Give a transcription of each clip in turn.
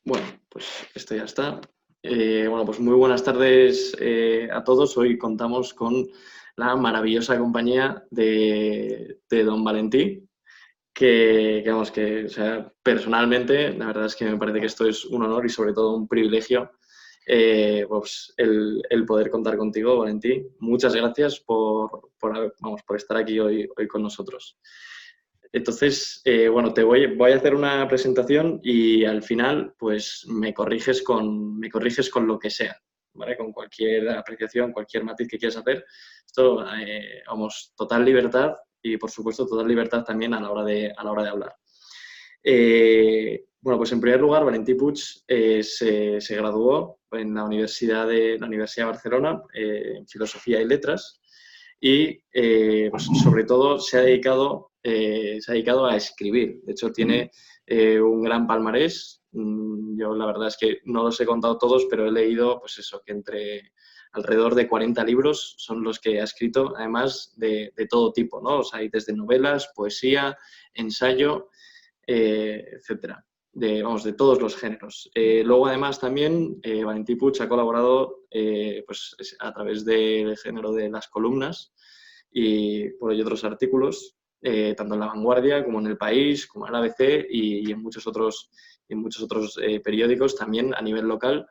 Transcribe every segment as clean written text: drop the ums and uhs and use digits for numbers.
Bueno, pues esto ya está. Bueno, pues muy buenas tardes a todos. Hoy contamos con la maravillosa compañía de Don Valentí, vamos, o sea, personalmente, la verdad es que me parece que esto es un honor y sobre todo un privilegio, pues el poder contar contigo, Valentí. Muchas gracias por estar aquí hoy con nosotros. Entonces, bueno, voy a hacer una presentación y al final, pues me corriges con lo que sea, ¿vale? Con cualquier apreciación, cualquier matiz que quieras hacer. Esto, vamos, total libertad y, por supuesto, total libertad también a la hora de hablar. Bueno, pues en primer lugar, Valentí Puig se graduó en la Universidad de Barcelona en Filosofía y Letras y, pues, sobre todo, se ha dedicado a escribir. De hecho, tiene un gran palmarés. Yo la verdad es que no los he contado todos, pero he leído, pues eso, que entre alrededor de 40 libros son los que ha escrito, además de todo tipo, ¿no? O sea, hay desde novelas, poesía, ensayo, etcétera. Vamos, de todos los géneros. Luego, además, también Valentí Puig ha colaborado pues, a través del género de las columnas y por ello otros artículos, tanto en La Vanguardia como en El País, como en el ABC y en muchos otros periódicos también a nivel local.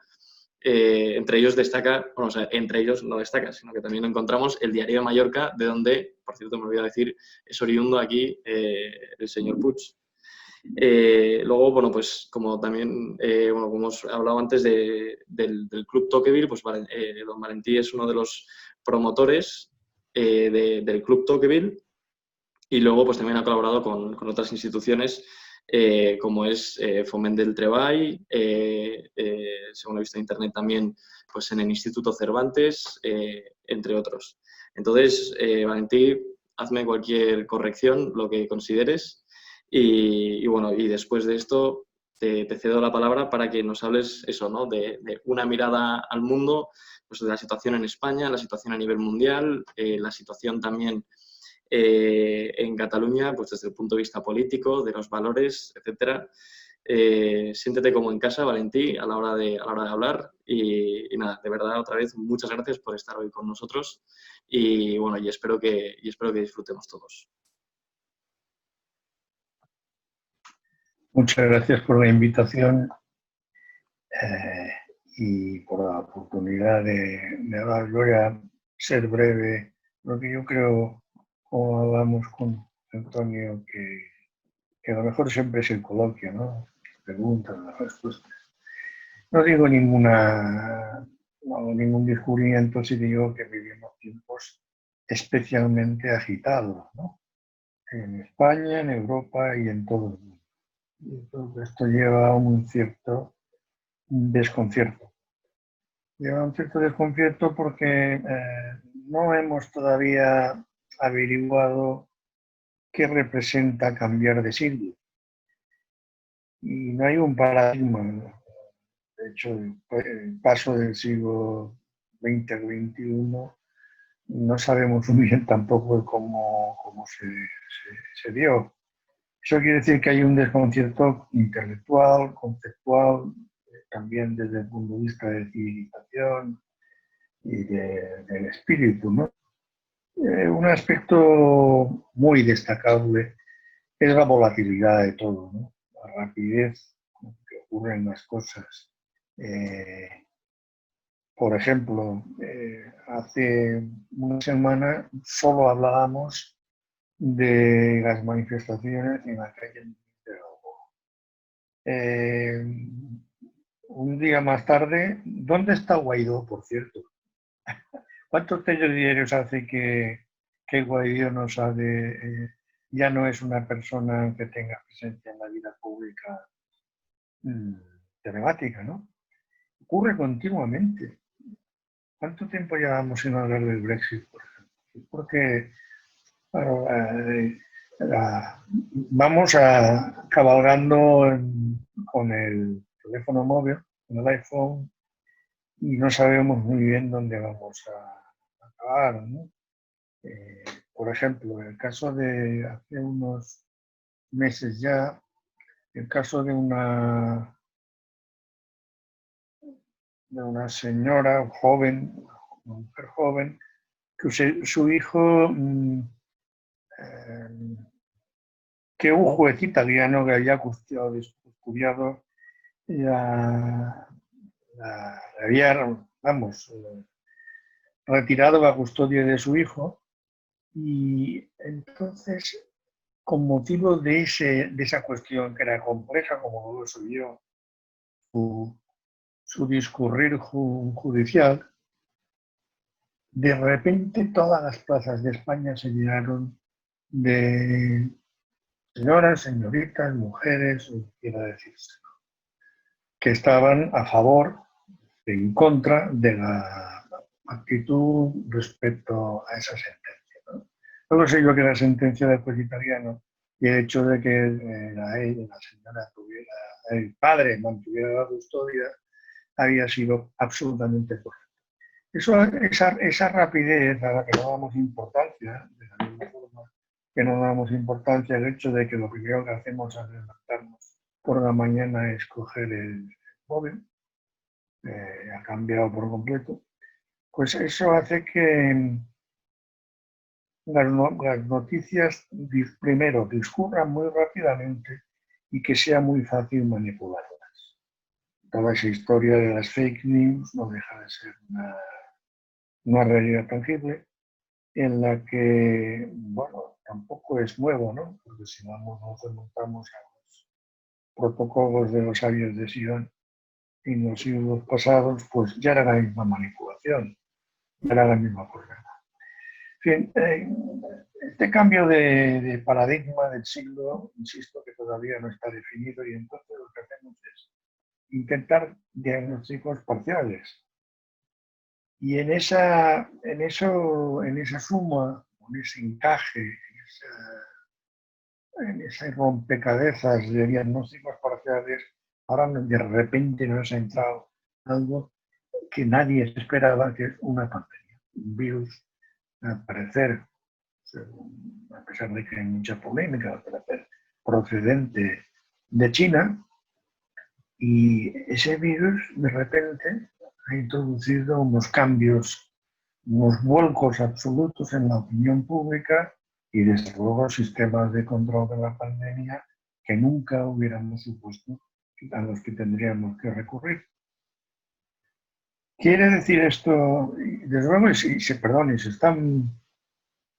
Entre ellos destaca, bueno, o sea, entre ellos no destaca, sino que también encontramos el Diario de Mallorca, de donde, por cierto, me olvidé decir, es oriundo aquí el señor Puig. Luego, bueno, pues como también, bueno, como hemos hablado antes del Club Tocqueville, pues don Valentí es uno de los promotores del Club Tocqueville y luego pues también ha colaborado con otras instituciones como es Foment del Treball, según he visto en internet también, pues en el Instituto Cervantes, entre otros. Entonces, Valentí, hazme cualquier corrección, lo que consideres. Y bueno, y después de esto te cedo la palabra para que nos hables eso, ¿no? De una mirada al mundo, pues de la situación en España, la situación a nivel mundial, la situación también en Cataluña, pues desde el punto de vista político, de los valores, etcétera. Siéntete como en casa, Valentí, a la hora de hablar. Y nada, de verdad, otra vez, muchas gracias por estar hoy con nosotros. Y bueno, y espero que disfrutemos todos. Muchas gracias por la invitación eh, y por la oportunidad de hablar. Yo voy a ser breve, porque yo creo, como hablamos con Antonio, que a lo mejor siempre es el coloquio, ¿no? Preguntas, las respuestas. No digo ningún descubrimiento si digo que vivimos tiempos especialmente agitados, ¿no? En España, en Europa y en todo el mundo. Y todo esto lleva a un cierto desconcierto. Lleva un cierto desconcierto porque no hemos todavía averiguado qué representa cambiar de siglo. Y no hay un paradigma. De hecho, el paso del siglo XX al XXI no sabemos muy bien tampoco cómo se dio. Eso quiere decir que hay un desconcierto intelectual, conceptual, también desde el punto de vista de civilización y del espíritu, ¿no? Un aspecto muy destacable es la volatilidad de todo, ¿no? La rapidez con que ocurren las cosas. Eh, por ejemplo, hace una semana solo hablábamos de las manifestaciones en la calle de eh, un día más tarde, ¿dónde está Guaidó, por cierto? ¿Cuántos telediarios hace que Guaidó no sabe, ya no es una persona que tenga presencia en la vida pública mmm, telemática, ¿no? Ocurre continuamente. ¿Cuánto tiempo llevamos sin hablar del Brexit, por ejemplo? Porque claro, vamos cabalgando con el teléfono móvil, con el iPhone, y no sabemos muy bien dónde vamos a acabar, ¿no? Por ejemplo, el caso de hace unos meses ya, el caso de una de una señora joven, una mujer joven, que su hijo, que un juez italiano que había custodiado, había, vamos, retirado la custodia de su hijo, y entonces, con motivo de esa cuestión que era compleja, como luego se vio su discurrir judicial, de repente todas las plazas de España se llenaron de señoras, señoritas, mujeres, quiero decirse, que estaban a favor, en contra de la actitud respecto a esa sentencia, ¿no? Luego sé yo que la sentencia del juez italiano y el hecho de que la señora el padre mantuviera la custodia había sido absolutamente correcto. Esa rapidez a la que no damos importancia, de la misma forma que no damos importancia al hecho de que lo primero que hacemos al levantarnos por la mañana es coger el móvil, ha cambiado por completo, pues eso hace que las noticias primero discurran muy rápidamente y que sea muy fácil manipularlas. Toda esa historia de las fake news no deja de ser una realidad tangible en la que, bueno, tampoco es nuevo, ¿no? Porque si no nos remontamos a los protocolos de los sabios de Sion en los siglos pasados, pues ya era la misma manipulación, ya era la misma programa. En fin, este cambio de paradigma del siglo, insisto que todavía no está definido, y entonces lo que hacemos es intentar diagnósticos parciales. Y en esa suma, en ese encaje, en ese rompecabezas de diagnósticos parciales, ahora de repente nos ha entrado algo que nadie esperaba, que es una pandemia, un virus, al parecer, a pesar de que hay mucha polémica, al parecer procedente de China, y ese virus de repente ha introducido unos cambios, unos vuelcos absolutos en la opinión pública y desde luego sistemas de control de la pandemia que nunca hubiéramos supuesto a los que tendríamos que recurrir. Quiere decir esto, desde luego, se están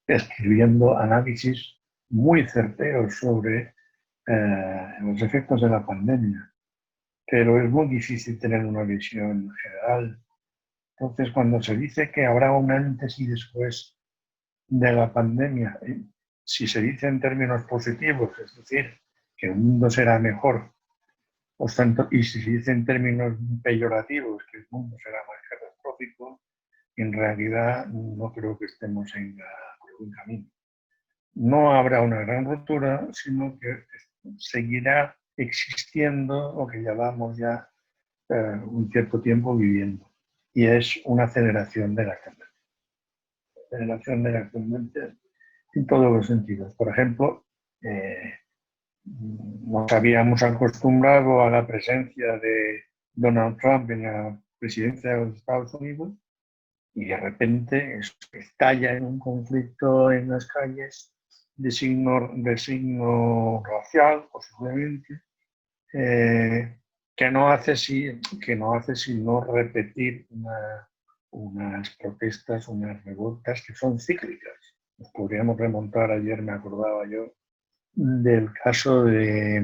escribiendo análisis muy certeros sobre los efectos de la pandemia, pero es muy difícil tener una visión general. Entonces, cuando se dice que habrá un antes y después de la pandemia, si se dice en términos positivos, es decir, que el mundo será mejor, y si se dice en términos peyorativos, que el mundo será más catastrófico, en realidad no creo que estemos en buen camino. No habrá una gran ruptura, sino que seguirá existiendo lo que llamamos ya un cierto tiempo viviendo, y es una aceleración de las tendencias. Aceleración de las tendencias en todos los sentidos. Por ejemplo, nos habíamos acostumbrado a la presencia de Donald Trump en la presidencia de los Estados Unidos y de repente estalla en un conflicto en las calles de signo racial, posiblemente, que no hace sino repetir unas protestas, unas revueltas que son cíclicas. Nos podríamos remontar, ayer me acordaba yo, del caso de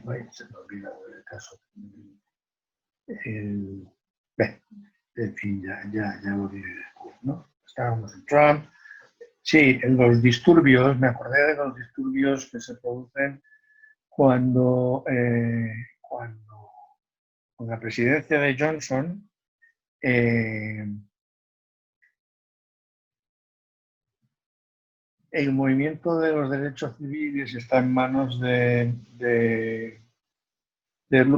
ay, se me olvida el caso en fin, ya lo diré después, ¿no? Estábamos en Trump. Sí, en los disturbios, me acordé de los disturbios que se producen cuando con la presidencia de Johnson, el movimiento de los derechos civiles está en manos de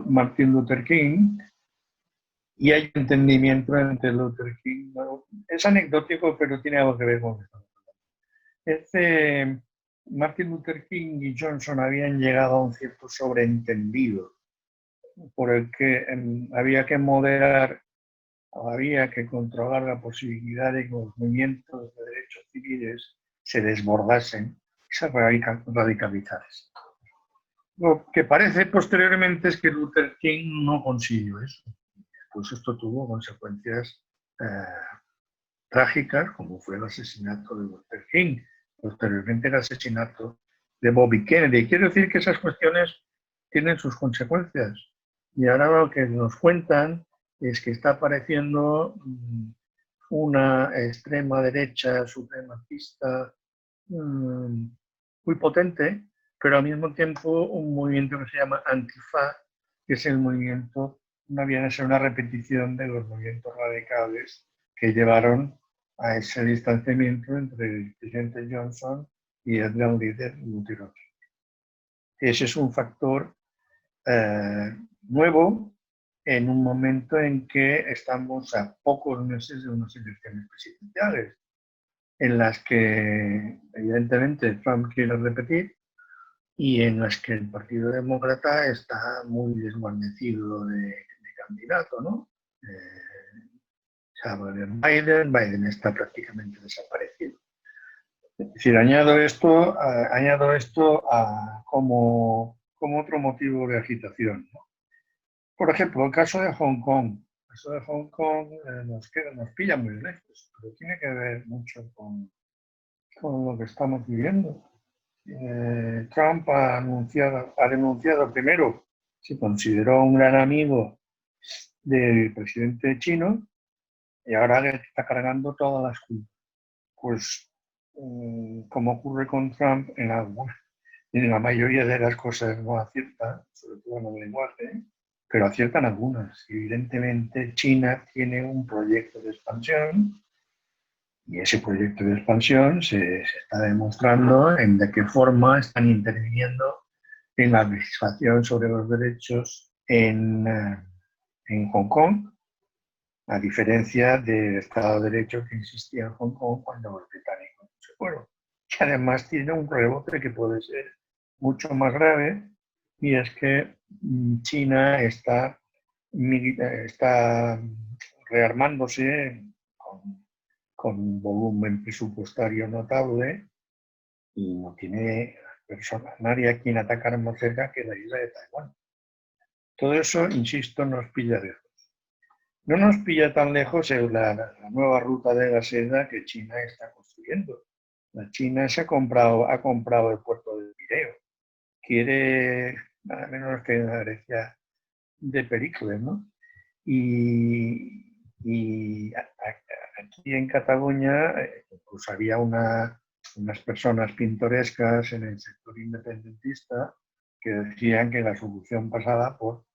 Martin Luther King, y hay entendimiento entre Luther King. Bueno, es anecdótico, pero tiene algo que ver con esto. Martin Luther King y Johnson habían llegado a un cierto sobreentendido por el que había que moderar, había que controlar la posibilidad de que los movimientos de derechos civiles se desbordasen y se radicalizasen. Lo que parece posteriormente es que Luther King no consiguió eso. Pues esto tuvo consecuencias trágicas, como fue el asesinato de Luther King, posteriormente el asesinato de Bobby Kennedy. Quiero decir que esas cuestiones tienen sus consecuencias. Y ahora lo que nos cuentan es que está apareciendo una extrema derecha supremacista muy potente, pero al mismo tiempo un movimiento que se llama Antifa, que es el movimiento, no viene a ser una repetición de los movimientos radicales que llevaron a ese distanciamiento entre el presidente Johnson y el gran líder Luther King. Ese es un factor nuevo en un momento en que estamos a pocos meses de unas elecciones presidenciales, en las que evidentemente Trump quiere repetir y en las que el Partido Demócrata está muy desguarnecido de candidato, ¿no? Se habla de Biden está prácticamente desaparecido. Es decir, añado esto como otro motivo de agitación, ¿no? Por ejemplo, el caso de Hong Kong. El caso de Hong Kong nos pilla muy lejos, pero tiene que ver mucho con lo que estamos viviendo. Trump ha denunciado primero, se consideró un gran amigo del presidente chino y ahora le está cargando todas las culpas. Pues, como ocurre con Trump, en la mayoría de las cosas no acierta, sobre todo en el lenguaje, pero aciertan algunas. Evidentemente, China tiene un proyecto de expansión y ese proyecto de expansión se está demostrando en de qué forma están interviniendo en la legislación sobre los derechos en Hong Kong, a diferencia del Estado de Derecho que existía en Hong Kong cuando los británicos se fueron. Y además tiene un rebote que puede ser mucho más grave, y es que China está rearmándose con un volumen presupuestario notable y no tiene nadie a quien atacar más cerca que la isla de Taiwán. Todo eso, insisto, nos pilla lejos. No nos pilla tan lejos la nueva ruta de la seda que China está construyendo. La China ha comprado el puerto de Pireo. Quiere nada menos que la herencia de Pericles, ¿no? Y aquí en Cataluña pues había unas personas pintorescas en el sector independentista que decían que la solución pasaba por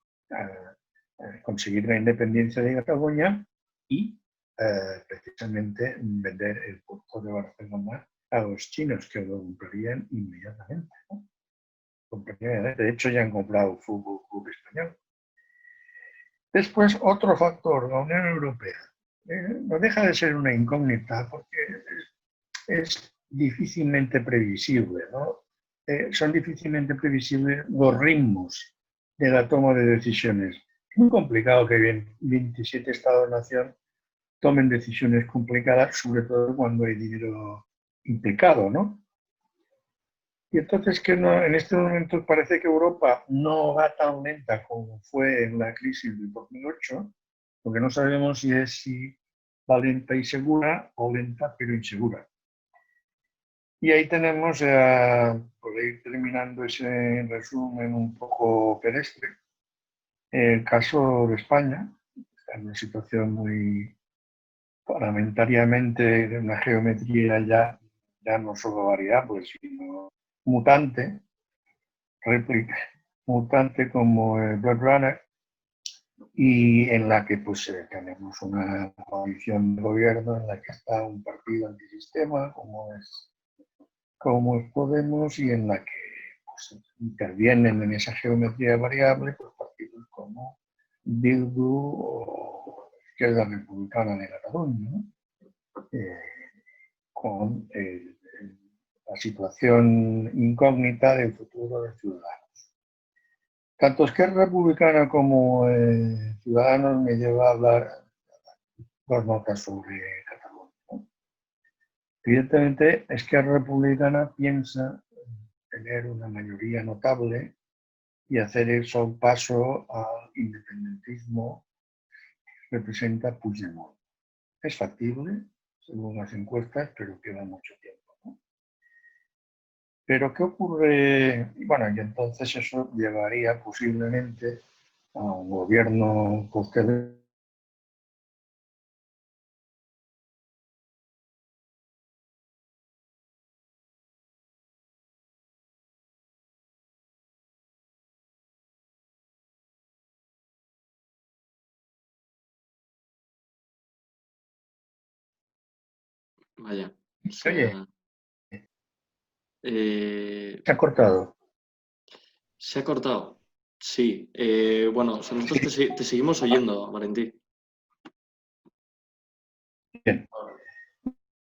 conseguir la independencia de Cataluña y precisamente vender el puerto de Barcelona a los chinos, que lo comprarían inmediatamente, ¿no? De hecho, ya han comprado el Fútbol Club Español. Después, otro factor, la Unión Europea. No deja de ser una incógnita porque es difícilmente previsible, ¿no? Son difícilmente previsibles los ritmos de la toma de decisiones. Es muy complicado que 27 Estados-nación tomen decisiones complicadas, sobre todo cuando hay dinero implicado, ¿no? Y entonces en este momento parece que Europa no va tan lenta como fue en la crisis del 2008, porque no sabemos si va lenta y segura o lenta pero insegura. Y ahí tenemos, por ir terminando ese resumen un poco pedestre, el caso de España. Está en una situación muy parlamentariamente de una geometría ya no solo variable, sino mutante, mutante como el Blade Runner, y en la que pues tenemos una coalición de gobierno en la que está un partido antisistema como es Podemos, y en la que pues, intervienen en esa geometría variable pues, partidos como Bildu o Izquierda Republicana de Cataluña, ¿no? Con la situación incógnita del futuro de Ciudadanos. tanto Esquerra Republicana como Ciudadanos me lleva a hablar dos notas sobre Cataluña, ¿no? Evidentemente, Esquerra Republicana piensa tener una mayoría notable y hacer eso un paso al independentismo que representa Puigdemont. Es factible, según las encuestas, pero queda mucho tiempo, ¿no? Pero ¿qué ocurre? Bueno, y entonces eso llevaría posiblemente a un gobierno posterior. Vaya, o Oye, sea, eh, se ha cortado. se ha cortado. Sí, bueno, o sea, nosotros Sí, te seguimos oyendo, Valentín. bien.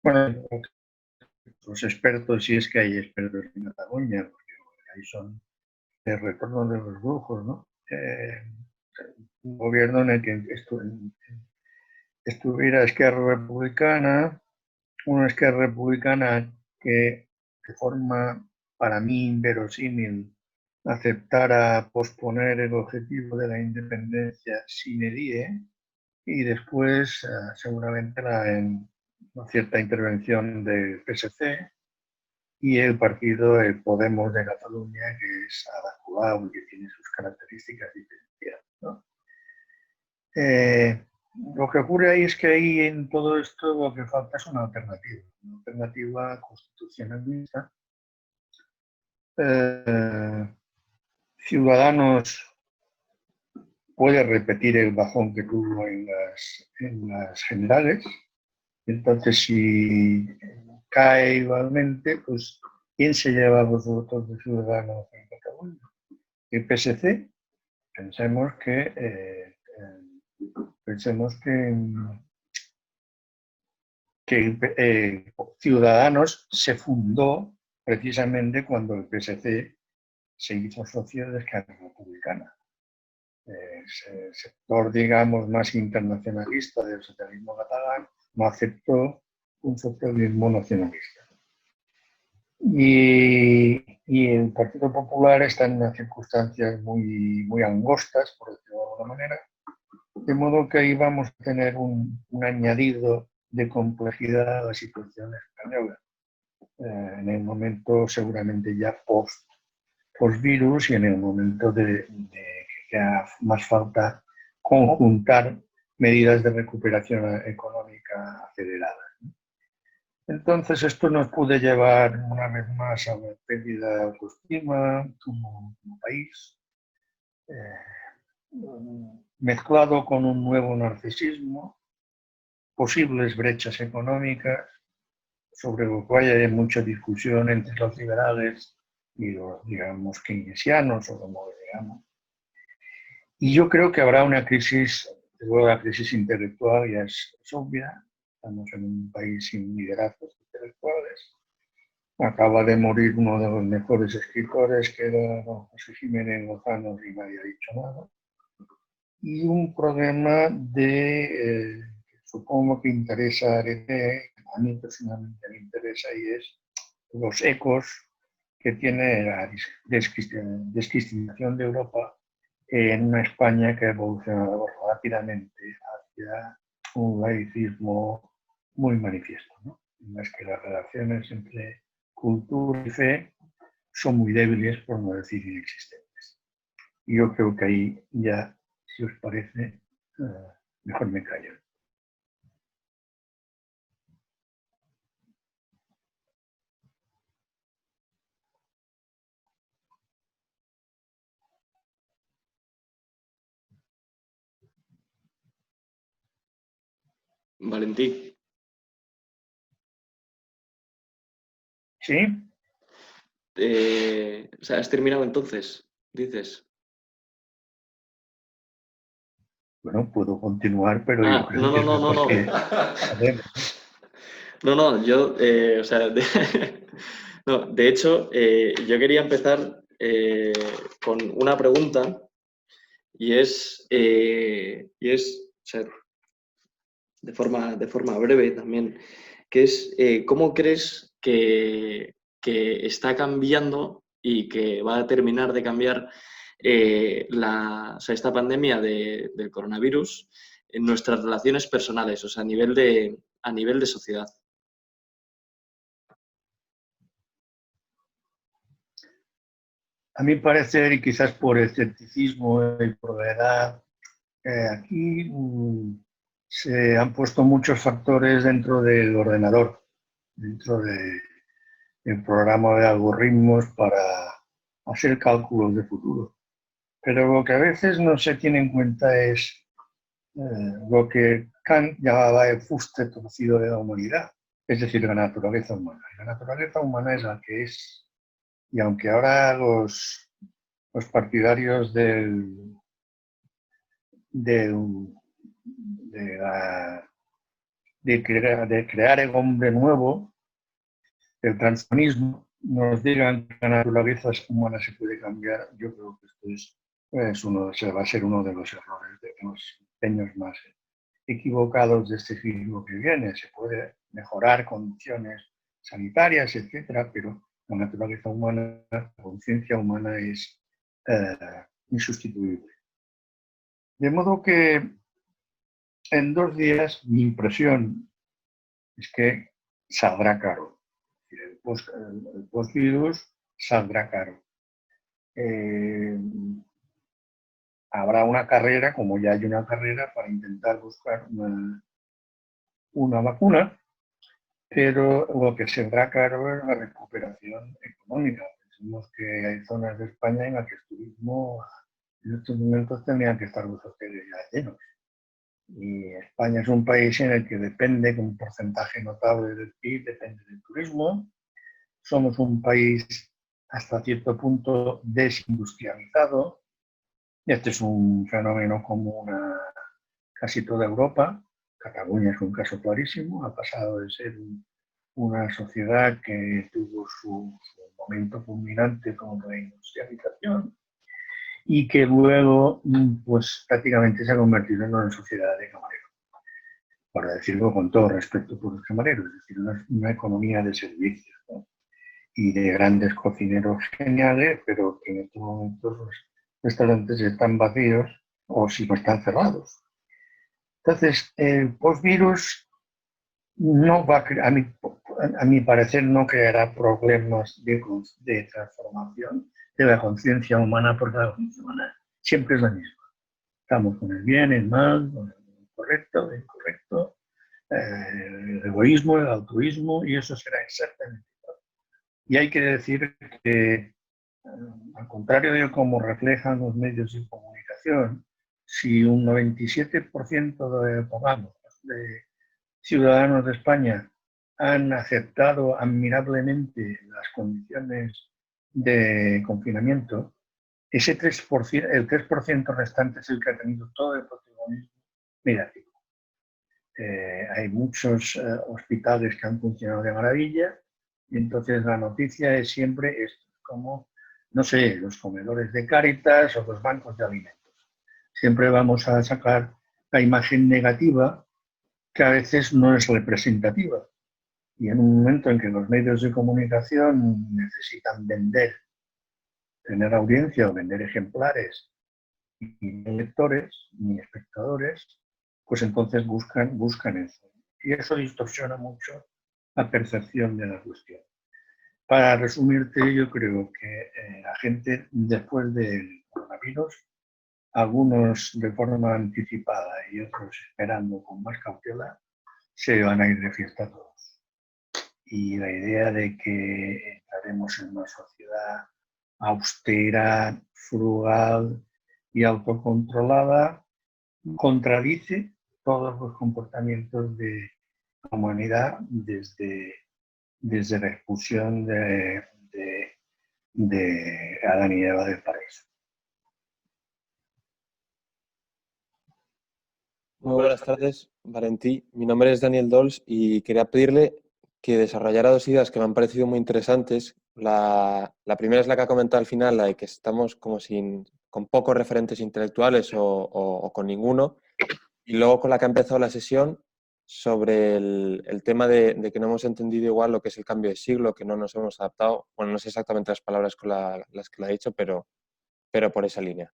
Bueno, los expertos, si es que hay expertos en Cataluña, porque ahí son el retorno de los brujos, ¿no? Un gobierno en el que estuviera Esquerra Republicana, una Esquerra Republicana que de forma para mí inverosímil aceptara posponer el objetivo de la independencia sine die y después seguramente una cierta intervención del PSC y el partido el Podemos de Cataluña, que es Ada Colau y que tiene sus características diferenciadas, ¿no? Lo que ocurre ahí es que ahí en todo esto lo que falta es una alternativa constitucionalista. Eh, Ciudadanos puede repetir el bajón que tuvo en las generales. Entonces, si cae igualmente, pues ¿quién se lleva los votos de Ciudadanos en Cataluña? El PSC. Pensemos que, pensemos que Ciudadanos se fundó precisamente cuando el PSC se hizo socio de Esquerra Republicana. El sector, digamos, más internacionalista del socialismo catalán no aceptó un socialismo nacionalista. Y el Partido Popular está en unas circunstancias muy angostas, por decirlo de alguna manera, de modo que ahí vamos a tener un añadido de complejidad a la situación española. En el momento seguramente ya post-virus y en el momento de que haga más falta conjuntar medidas de recuperación económica aceleradas. Entonces esto nos puede llevar una vez más a una pérdida de autoestima como país, mezclado con un nuevo narcisismo, posibles brechas económicas, sobre lo cual hay mucha discusión entre los liberales y los, digamos, keynesianos o como digamos. Y yo creo que habrá una crisis, luego la crisis intelectual ya es obvia, estamos en un país sin liderazgos intelectuales. Acaba de morir uno de los mejores escritores, que era don José Jiménez Lozano, y nadie ha dicho nada. Y un problema supongo que interesa a Arete, a mí personalmente me interesa, y es los ecos que tiene la descristianización de Europa en una España que ha evolucionado rápidamente hacia un laicismo muy manifiesto, ¿no? En las que las relaciones entre cultura y fe son muy débiles, por no decir inexistentes. Y yo creo que ahí ya, si os parece, mejor me callo. Valentín, ¿Sí? o sea, ¿has terminado entonces? Dices. Bueno, puedo continuar, pero yo Ah, creo no, que no, es no, no, mejor no. que acabemos. No, no, yo, o sea, no, de hecho, yo quería empezar con una pregunta y es ser de forma breve también, que es ¿cómo crees que está cambiando y que va a terminar de cambiar o sea, esta pandemia del coronavirus en nuestras relaciones personales, o sea, a nivel de sociedad? A mi parecer, y quizás por escepticismo y por la edad, aquí se han puesto muchos factores dentro del ordenador, dentro del programa de algoritmos para hacer cálculos de futuro. Pero lo que a veces no se tiene en cuenta es lo que Kant llamaba el fuste torcido de la humanidad, es decir, la naturaleza humana. La naturaleza humana es la que es. Y aunque ahora los partidarios del- de, la- de crear el hombre nuevo, el transhumanismo, nos digan que la naturaleza humana se puede cambiar, yo creo que esto va a ser uno de los errores, de los empeños más equivocados de este siglo que viene. Se puede mejorar condiciones sanitarias, etcétera, pero la naturaleza humana, la conciencia humana es eh, insustituible. De modo que en 2 días mi impresión es que saldrá caro. El post-virus saldrá caro. Eh, Habrá una carrera, como ya hay una carrera, para intentar buscar una vacuna, pero lo que saldrá caro es la recuperación económica. Pensemos que hay zonas de España en las que el turismo en estos momentos tendrían que estar los hoteles ya llenos. Y España es un país en el que depende, con un porcentaje notable del PIB, depende del turismo. Somos un país hasta cierto punto desindustrializado. Este es un fenómeno común a casi toda Europa. Cataluña es un caso clarísimo. Ha pasado de ser una sociedad que tuvo su momento culminante con la industrialización y que luego pues prácticamente se ha convertido en una sociedad de camareros, para decirlo con todo respeto por los camareros, es decir, una economía de servicios, ¿no? Y de grandes cocineros geniales, pero que en estos momentos los restaurantes están vacíos o si no están cerrados. Entonces, el post-virus no va a mi parecer, no creará problemas de transformación de la conciencia humana, porque la conciencia humana siempre es la misma. Estamos con el bien, el mal, con el correcto, el incorrecto, el egoísmo, el altruismo, y eso será exactamente igual. Y hay que decir que, al contrario de cómo reflejan los medios de comunicación, si un 97% de ciudadanos de España han aceptado admirablemente las condiciones de confinamiento, ese 3%, el 3% restante es el que ha tenido todo el protagonismo mediático. Hay muchos hospitales que han funcionado de maravilla y entonces la noticia es siempre esto, como, no sé, los comedores de Cáritas o los bancos de alimentos. Siempre vamos a sacar la imagen negativa que a veces no es representativa. Y en un momento en que los medios de comunicación necesitan vender, tener audiencia o vender ejemplares y ni lectores ni espectadores, pues entonces buscan eso. Y eso distorsiona mucho la percepción de la cuestión. Para resumirte, yo creo que la gente después del coronavirus, algunos de forma anticipada y otros esperando con más cautela, se van a ir de fiesta todos. Y la idea de que entraremos en una sociedad austera, frugal y autocontrolada contradice todos los comportamientos de la humanidad desde la expulsión de Adán y Eva del paraíso. Muy buenas tardes, Valentí. Mi nombre es Daniel Dols y quería pedirle que desarrollara dos ideas que me han parecido muy interesantes, La primera es la que ha comentado al final, la de que estamos como con pocos referentes intelectuales o con ninguno. Y luego con la que ha empezado la sesión sobre el tema de que no hemos entendido igual lo que es el cambio de siglo, que no nos hemos adaptado. Bueno, no sé exactamente las palabras con las que lo ha dicho, pero por esa línea.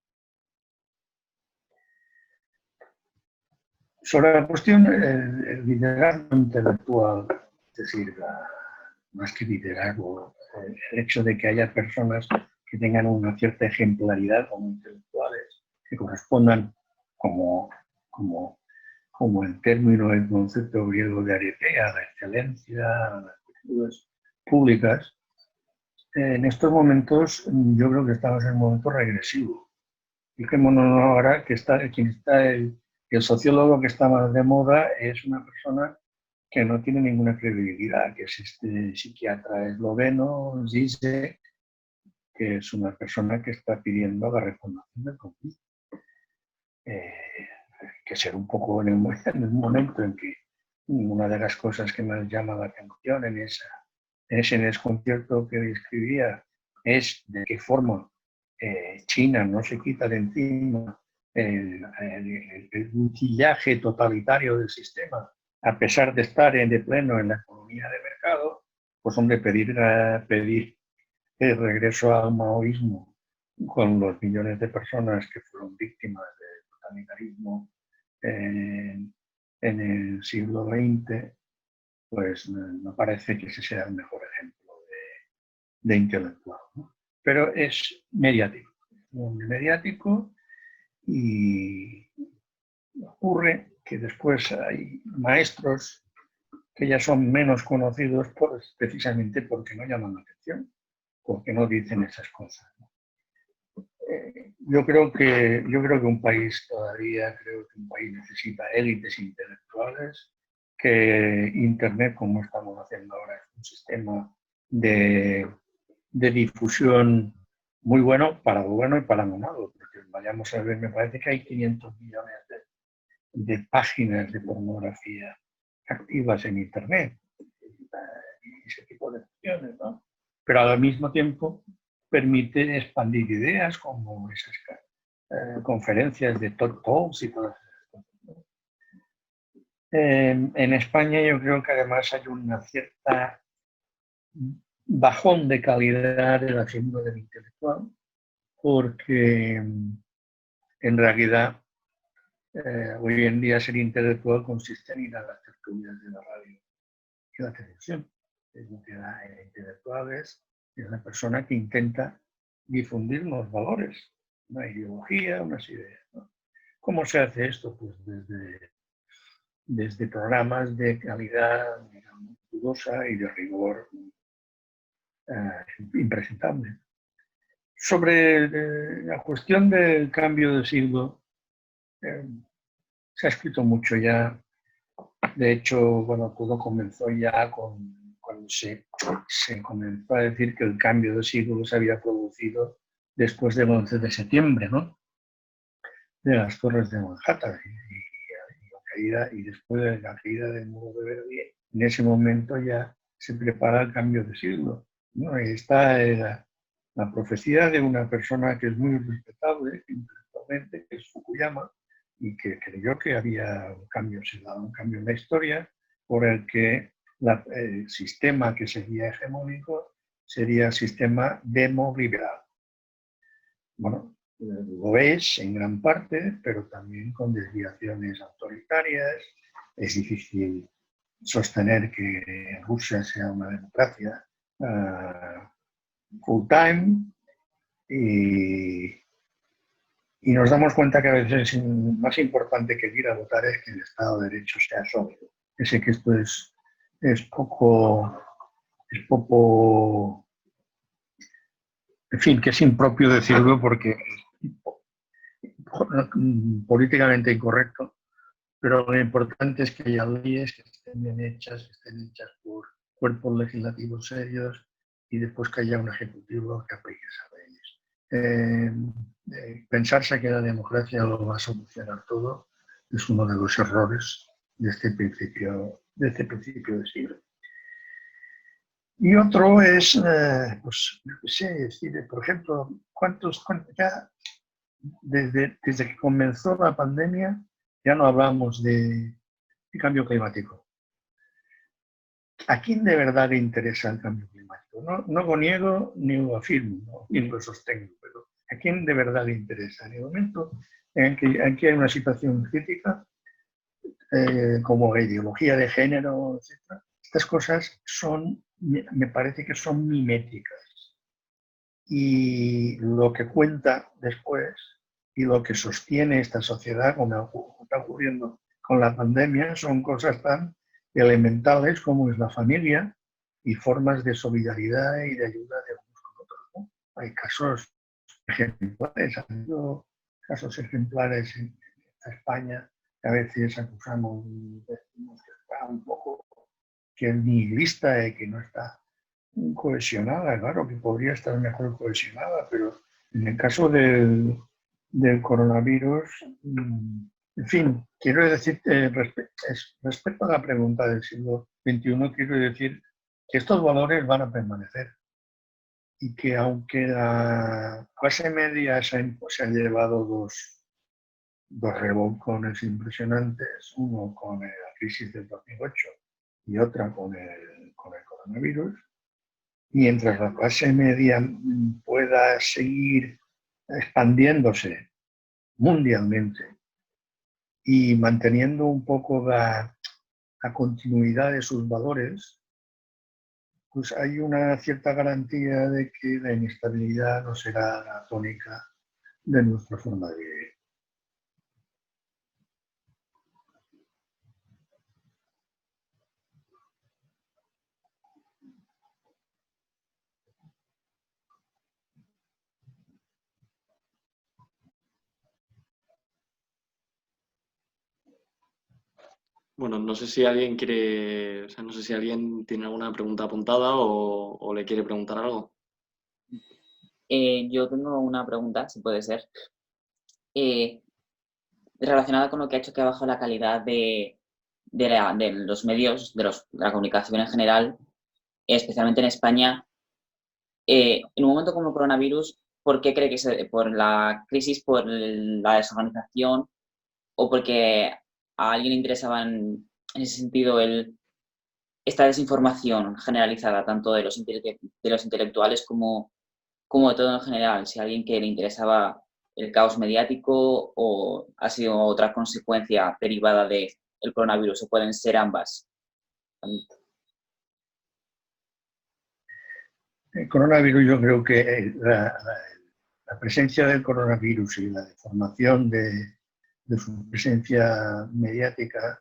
Sobre la cuestión el liderazgo intelectual, es decir, más que liderazgo, el hecho de que haya personas que tengan una cierta ejemplaridad como intelectuales, que correspondan como el término, el concepto griego de arete, a la excelencia, a las virtudes públicas, en estos momentos yo creo que estamos en un momento regresivo. Fijémonos ahora que el sociólogo que está más de moda es una persona que no tiene ninguna credibilidad, que es este psiquiatra esloveno, Zizek, que es una persona que está pidiendo la reformación del comunismo. Que ser un poco en el momento en que una de las cosas que más llama la atención en ese desconcierto que describía es de qué forma China no se quita de encima el utillaje totalitario del sistema, a pesar de estar de pleno en la economía de mercado, pues hombre, pedir el regreso al maoísmo con los millones de personas que fueron víctimas del totalitarismo en el siglo XX, pues no parece que ese sea el mejor ejemplo de intelectual, ¿no? Pero es mediático, muy mediático, y ocurre que después hay maestros que ya son menos conocidos precisamente porque no llaman la atención, porque no dicen esas cosas, ¿no? Yo creo que un país necesita élites intelectuales, que Internet, como estamos haciendo ahora, es un sistema de difusión muy bueno para lo bueno y para lo malo, porque vayamos a ver, me parece que hay 500 millones de páginas de pornografía activas en Internet, y ese tipo de cuestiones, ¿no? Pero al mismo tiempo permite expandir ideas como esas conferencias de Talks y todas esas cosas. En España yo creo que además hay una cierta bajón de calidad de la figura del intelectual, porque en realidad hoy en día ser intelectual consiste en ir a las tertulias de la radio y la televisión. Es lo que da intelectual es la persona que intenta difundir unos valores, una ideología, unas ideas, ¿no? ¿Cómo se hace esto? Pues desde programas de calidad, digamos, dudosa y de rigor impresentable. Sobre la cuestión del cambio de siglo, se ha escrito mucho ya. De hecho, bueno, todo comenzó ya cuando se comenzó a decir que el cambio de siglo se había producido después del 11 de septiembre, ¿no? De las torres de Manhattan y después de la caída del muro de Berlín. En ese momento ya se prepara el cambio de siglo, ¿no? Y esta era la profecía de una persona que es muy respetable intelectualmente, que es Fukuyama, y que creyó que había un cambio, se daba un cambio en la historia, por el que el sistema que sería hegemónico sería el sistema demoliberal. Bueno, lo es en gran parte, pero también con desviaciones autoritarias. Es difícil sostener que Rusia sea una democracia full time, y nos damos cuenta que a veces más importante que ir a votar es que el Estado de Derecho sea sólido. Yo sé que esto es poco, en fin, que es impropio decirlo porque es políticamente incorrecto, pero lo importante es que haya leyes que estén bien hechas, que estén hechas por cuerpos legislativos serios, y después que haya un ejecutivo que aplique esas leyes. Pensarse que la democracia lo va a solucionar todo es uno de los errores de este principio de siglo. Y otro es, pues, yo qué sé, decir, por ejemplo, ya desde que comenzó la pandemia ya no hablamos de cambio climático. ¿A quién de verdad le interesa el cambio climático? No lo niego ni lo afirmo, ¿no? Ni lo sostengo, pero ¿a quién de verdad le interesa? En el momento en que hay una situación crítica, como la ideología de género, etc., estas cosas me parece que son miméticas. Y lo que cuenta después y lo que sostiene esta sociedad, como está ocurriendo con la pandemia, son cosas tan elementales como es la familia y formas de solidaridad y de ayuda de unos con otros, ¿no? Hay casos ejemplares, ha habido casos ejemplares en España que a veces acusamos, decimos que está un poco, que es nihilista y que no está cohesionada, claro que podría estar mejor cohesionada, pero en el caso del coronavirus, en fin, quiero decir, respecto a la pregunta del siglo XXI, quiero decir que estos valores van a permanecer y que aunque la clase media se ha llevado dos revolcones impresionantes, uno con la crisis del 2008 y otra con el coronavirus, mientras la clase media pueda seguir expandiéndose mundialmente y manteniendo un poco la continuidad de sus valores, pues hay una cierta garantía de que la inestabilidad no será la tónica de nuestra forma de vivir. Bueno, no sé si alguien quiere, o sea, no sé si alguien tiene alguna pregunta apuntada o le quiere preguntar algo. Yo tengo una pregunta, si puede ser, relacionada con lo que ha hecho que ha bajado la calidad de los medios, de la comunicación en general, especialmente en España. En un momento como el coronavirus, ¿por qué cree que por la crisis, por la desorganización o porque a alguien le interesaba en ese sentido esta desinformación generalizada, tanto de los intelectuales como de todo en general? Si a alguien que le interesaba el caos mediático o ha sido otra consecuencia derivada del coronavirus, o pueden ser ambas. El coronavirus, yo creo que la presencia del coronavirus y la deformación de su presencia mediática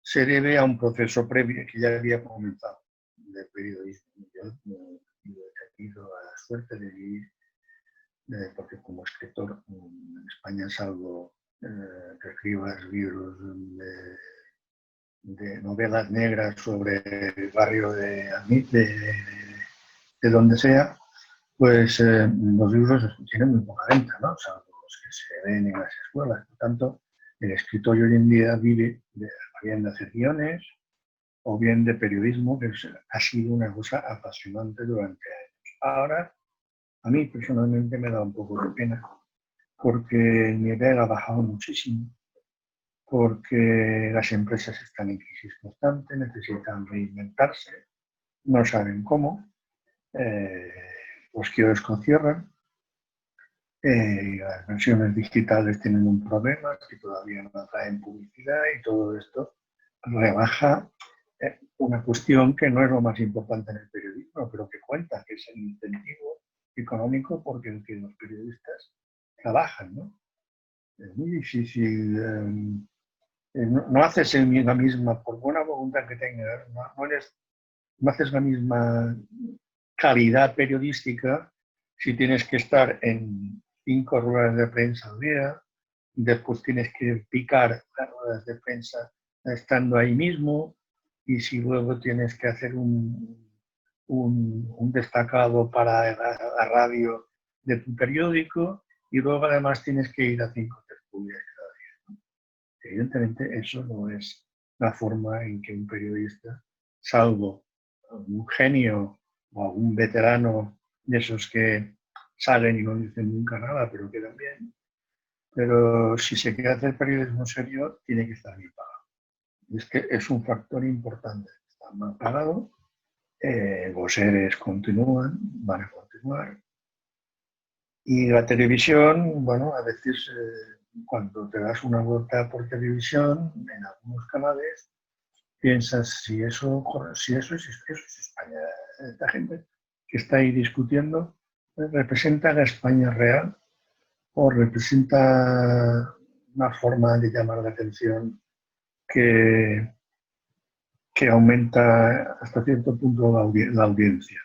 se debe a un proceso previo que ya había comenzado de periodismo. Yo he tenido la suerte de vivir, porque como escritor en España, salvo que escribas libros de novelas negras sobre el barrio de donde sea, pues los libros tienen muy poca venta, ¿no? Salvo los que se ven en las escuelas. Por tanto, el escritor hoy en día vive bien de hacer guiones o bien de periodismo, que ha sido una cosa apasionante durante años. Ahora, a mí personalmente me da un poco de pena, porque el nivel ha bajado muchísimo, porque las empresas están en crisis constante, necesitan reinventarse, no saben cómo, los kioscos cierran, las versiones digitales tienen un problema, que todavía no atraen publicidad, y todo esto rebaja una cuestión que no es lo más importante en el periodismo, pero que cuenta, que es el incentivo económico porque en que los periodistas trabajan, ¿no? Es muy difícil, no haces la misma, por buena voluntad que tengas, no haces la misma calidad periodística si tienes que estar en 5 ruedas de prensa al día, después tienes que picar las ruedas de prensa estando ahí mismo, y si luego tienes que hacer un destacado para la radio de tu periódico, y luego además tienes que ir a 5 tertulias cada día, ¿no? Evidentemente eso no es la forma en que un periodista, salvo un genio o algún veterano de esos que salen y no dicen nunca nada, pero quedan bien. Pero si se quiere hacer periodismo serio, tiene que estar bien pagado. Y es que es un factor importante. Está mal pagado, los seres continúan, van a continuar. Y la televisión, bueno, a veces cuando te das una vuelta por televisión, en algunos canales, piensas si eso es España. Esta gente que está ahí discutiendo representa la España real o representa una forma de llamar la atención que, que aumenta hasta cierto punto la audiencia.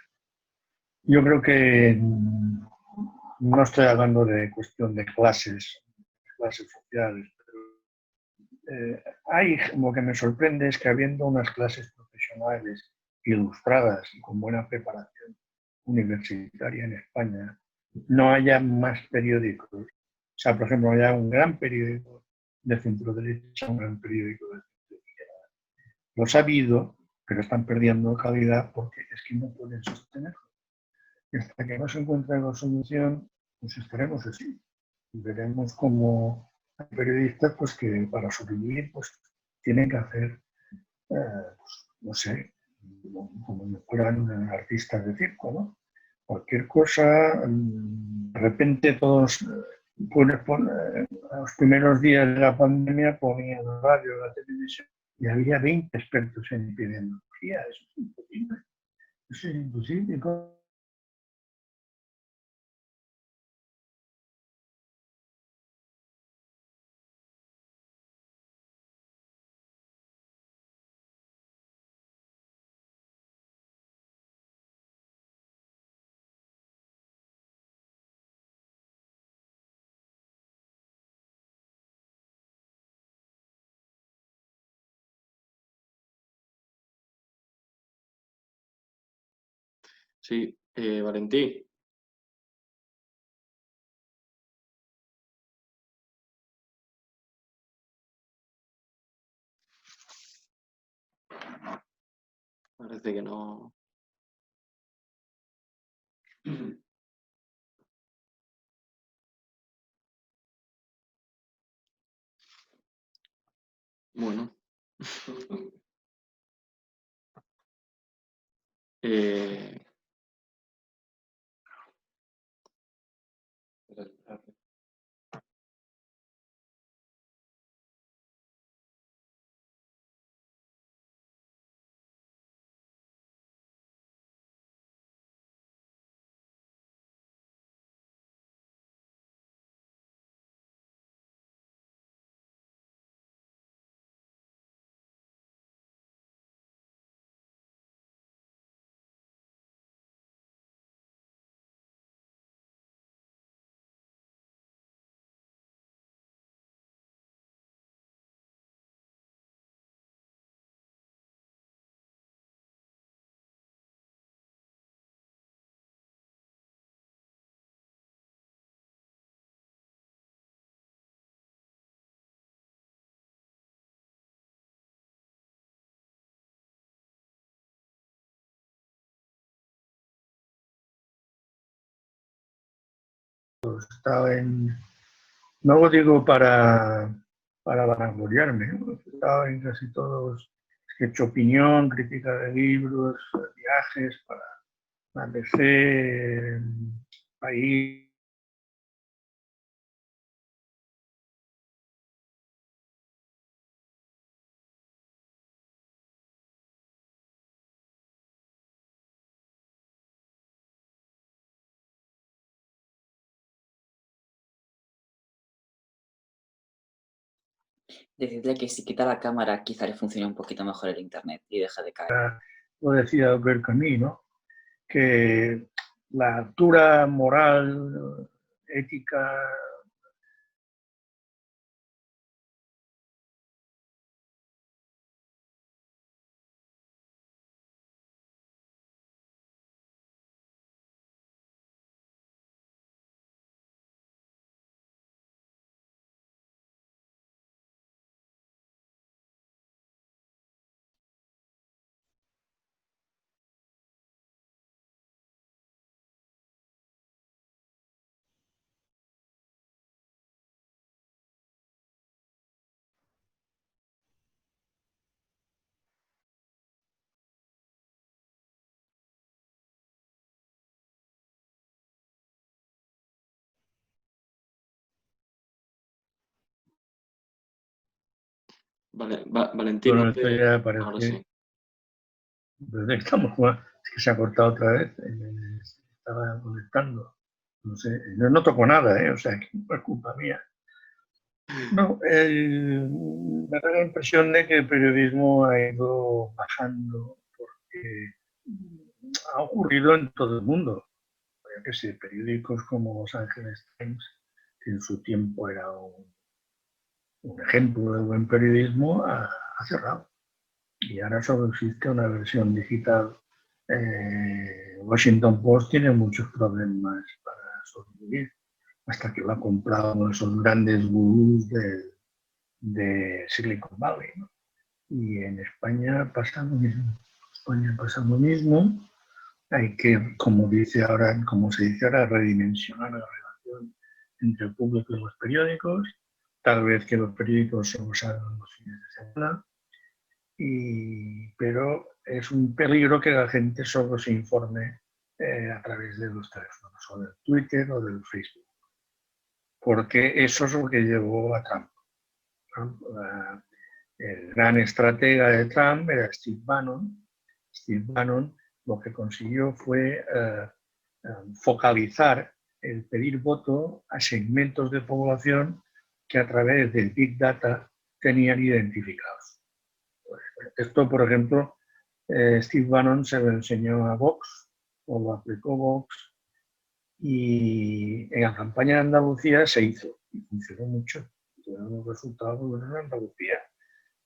Yo creo que no estoy hablando de cuestión de clases sociales, lo que me sorprende es que habiendo unas clases profesionales ilustradas y con buena preparación universitaria en España, no haya más periódicos. O sea, por ejemplo, haya un gran periódico de centro derecha, un gran periódico de centro izquierda. Los ha habido, pero están perdiendo calidad porque es que no pueden sostenerlo. Y hasta que no se encuentre la solución, pues estaremos así. Veremos cómo hay periodistas pues, que para sobrevivir pues, tienen que hacer, pues, no sé, como si fueran artistas de circo, ¿no? Cualquier cosa, de repente todos, a los primeros días de la pandemia ponían la radio, la televisión y había 20 expertos en epidemiología. Eso es imposible. Eso es imposible. Sí, Valentí. Parece que no. Bueno. Eh, Estaba no lo digo para vanagloriarme, ¿no? Estaba en casi todos, he hecho opinión, crítica de libros, viajes para ABC, País. Decirle que si quita la cámara quizá le funcione un poquito mejor el internet y deja de caer. Lo decía Albert Camus, ¿no? Que la altura moral, ética, Vale, Valentino, Bueno, esto ya ahora sí. parece. Desde que estamos jugando, es que se ha cortado otra vez. Estaba conectando. No sé, yo no toco nada, o sea, que no es culpa mía. No, me da la impresión de que el periodismo ha ido bajando porque ha ocurrido en todo el mundo. Yo que sé, periódicos como Los Angeles Times, que en su tiempo era un ejemplo de buen periodismo, ha cerrado. Y ahora solo existe una versión digital. Washington Post tiene muchos problemas para sobrevivir, hasta que lo ha comprado uno de esos grandes gurús de Silicon Valley, ¿no? Y en España pasa lo mismo. España pasa lo mismo. Hay que, como se dice ahora, redimensionar la relación entre el público y los periódicos. Tal vez que los periódicos solo salgan los fines de semana. Pero es un peligro que la gente solo se informe a través de los teléfonos, o del Twitter o del Facebook. Porque eso es lo que llevó a Trump. El gran estratega de Trump era Steve Bannon. Steve Bannon lo que consiguió fue focalizar el pedir voto a segmentos de población que a través del Big Data tenían identificados. Esto, por ejemplo, Steve Bannon se lo enseñó a Vox, o lo aplicó Vox, y en la campaña de Andalucía se hizo, y funcionó mucho. Tuvieron un resultado muy bueno en Andalucía.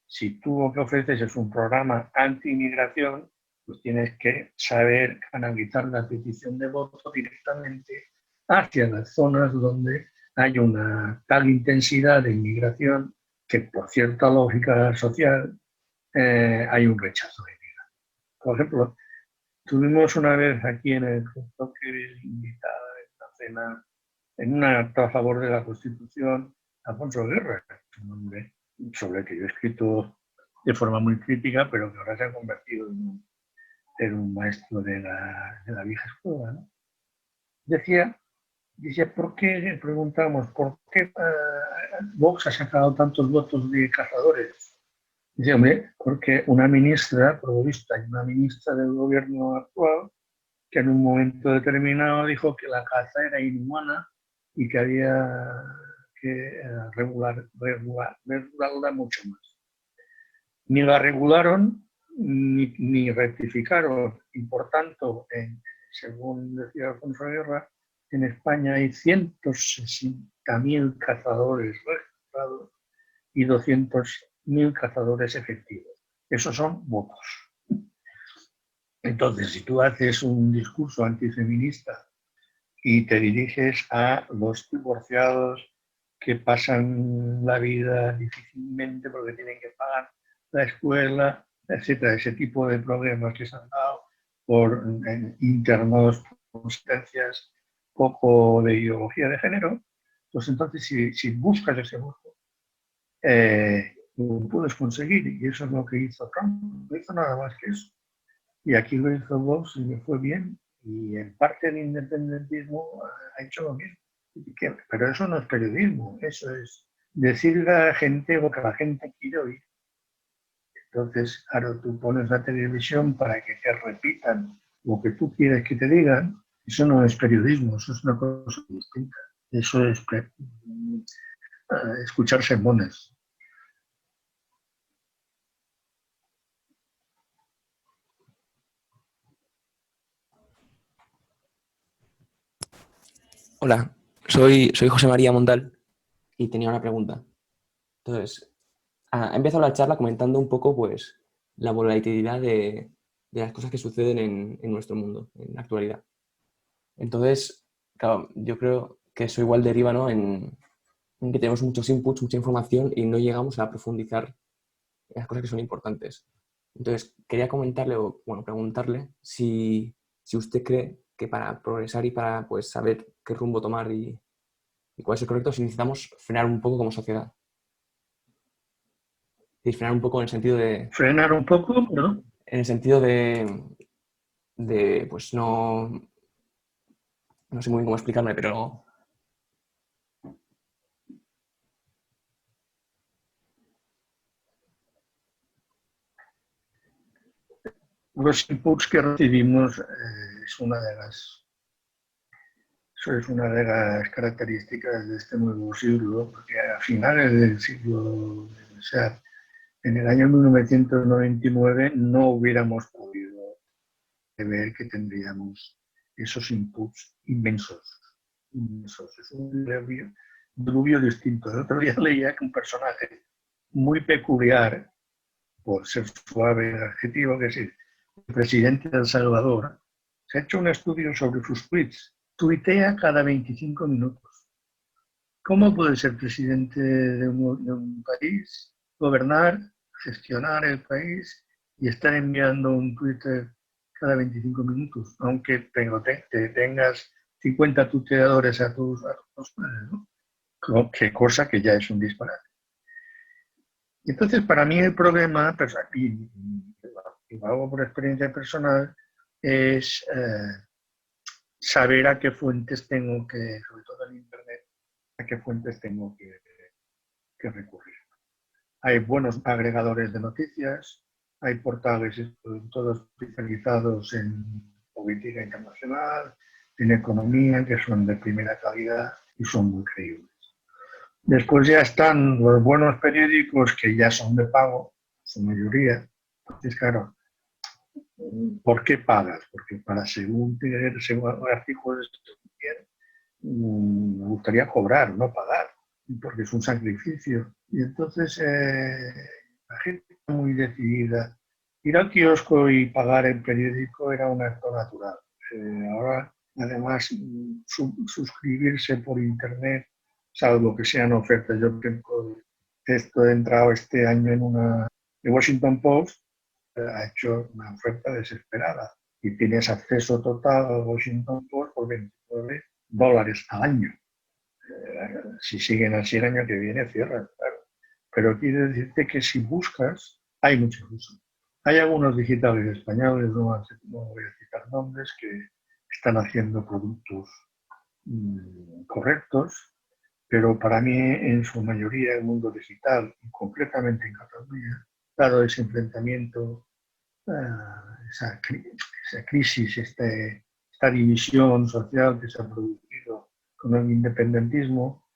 Si tú lo que ofreces es un programa anti-inmigración, pues tienes que saber canalizar la petición de voto directamente hacia las zonas donde hay una tal intensidad de inmigración que, por cierta lógica social, hay un rechazo de inmigración. Por ejemplo, tuvimos una vez aquí en el que invitada en una cena, en un acto a favor de la Constitución, Alfonso Guerra, un hombre sobre el que yo he escrito de forma muy crítica, pero que ahora se ha convertido en un maestro de la vieja escuela, ¿no? Decía, ¿por qué? Le preguntamos, ¿por qué Vox ha sacado tantos votos de cazadores? Dice, hombre, porque una ministra progresista y una ministra del gobierno actual, que en un momento determinado dijo que la caza era inhumana y que había que regularla mucho más. Ni la regularon ni rectificaron, y por tanto, según decía Alfonso Guerra, en España hay 160.000 cazadores registrados y 200.000 cazadores efectivos. Esos son votos. Entonces, si tú haces un discurso antifeminista y te diriges a los divorciados que pasan la vida difícilmente porque tienen que pagar la escuela, etcétera, ese tipo de problemas que se han dado por internos, por sentencias poco de ideología de género, pues entonces si buscas ese voto, lo puedes conseguir, y eso es lo que hizo Trump. No hizo nada más que eso. Y aquí lo hizo Vox y le fue bien. Y en parte el independentismo ha hecho lo mismo. Pero eso no es periodismo, eso es decirle a la gente lo que la gente quiere oír. Entonces, claro, tú pones la televisión para que te repitan lo que tú quieres que te digan. Eso no es periodismo, eso es una cosa distinta. Eso es escuchar sermones. Hola, soy José María Mondal y tenía una pregunta. Entonces, he empezado la charla comentando un poco, pues, la volatilidad de las cosas que suceden en nuestro mundo, en la actualidad. Entonces, claro, yo creo que eso igual deriva, ¿no?, en que tenemos muchos inputs, mucha información y no llegamos a profundizar en las cosas que son importantes. Entonces, quería comentarle, o bueno, preguntarle si usted cree que para progresar y para, pues, saber qué rumbo tomar y cuál es el correcto, si necesitamos frenar un poco como sociedad. Y frenar un poco en el sentido de... Frenar un poco, ¿no? En el sentido de pues no sé muy bien cómo explicarme, pero... los inputs que recibimos es una de las características de este nuevo siglo, porque a finales del siglo, o sea, en el año 1999 no hubiéramos podido ver que tendríamos esos inputs inmensos. Es un diluvio distinto. El otro día leía que un personaje muy peculiar, por ser suave el adjetivo, que es el presidente de El Salvador, se ha hecho un estudio sobre sus tweets. Tuitea cada 25 minutos. ¿Cómo puede ser presidente de un país, gobernar, gestionar el país y estar enviando un Twitter cada 25 minutos? Aunque te tengas 50 tuiteadores a tus padres, ¿no? Qué cosa que ya es un disparate. Entonces, para mí el problema, pues, y lo hago por experiencia personal, es saber a qué fuentes tengo que, sobre todo en Internet, a qué fuentes tengo que recurrir. Hay buenos agregadores de noticias, hay portales todos especializados en política internacional, en economía, que son de primera calidad y son muy creíbles. Después ya están los buenos periódicos que ya son de pago, su mayoría. Entonces, claro, ¿por qué pagas? Porque para según tener artículos me gustaría cobrar, no pagar, porque es un sacrificio. Y entonces la gente muy decidida. Ir al kiosco y pagar el periódico era un acto natural. Ahora, además, suscribirse por internet, salvo que sean ofertas. Yo tengo esto he entrado este año en una de Washington Post, ha hecho una oferta desesperada y tienes acceso total al Washington Post por $29 al año. Si siguen así el año que viene, cierran, claro. Pero quiero decirte que si buscas, hay muchos usos. Hay algunos digitales españoles, no voy a citar nombres, que están haciendo productos correctos, pero para mí, en su mayoría, el mundo digital, y concretamente en Cataluña, dado ese enfrentamiento, esa crisis, esta división social que se ha producido con el independentismo,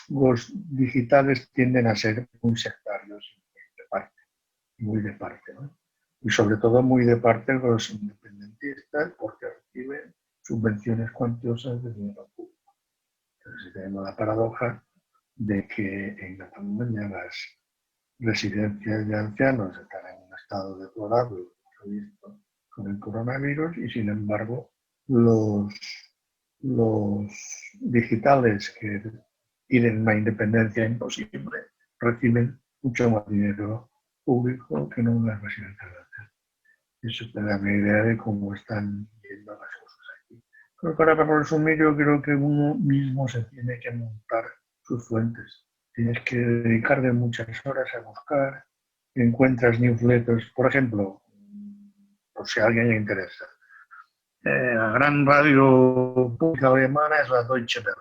los digitales tienden a ser muy sectarios, muy de parte, ¿no? Y sobre todo muy de parte los independentistas porque reciben subvenciones cuantiosas de dinero público. Entonces tenemos la paradoja de que en Cataluña las residencias de ancianos están en un estado deplorable, visto con el coronavirus, y sin embargo los digitales que piden una independencia imposible reciben mucho más dinero público que no en las residencias de ancianos. Eso te da una idea de cómo están yendo las cosas aquí. Pero para resumir, yo creo que uno mismo se tiene que montar sus fuentes. Tienes que dedicarle muchas horas a buscar, encuentras newsletters, por ejemplo, por si a alguien le interesa. La gran radio pública alemana es la Deutsche Welle.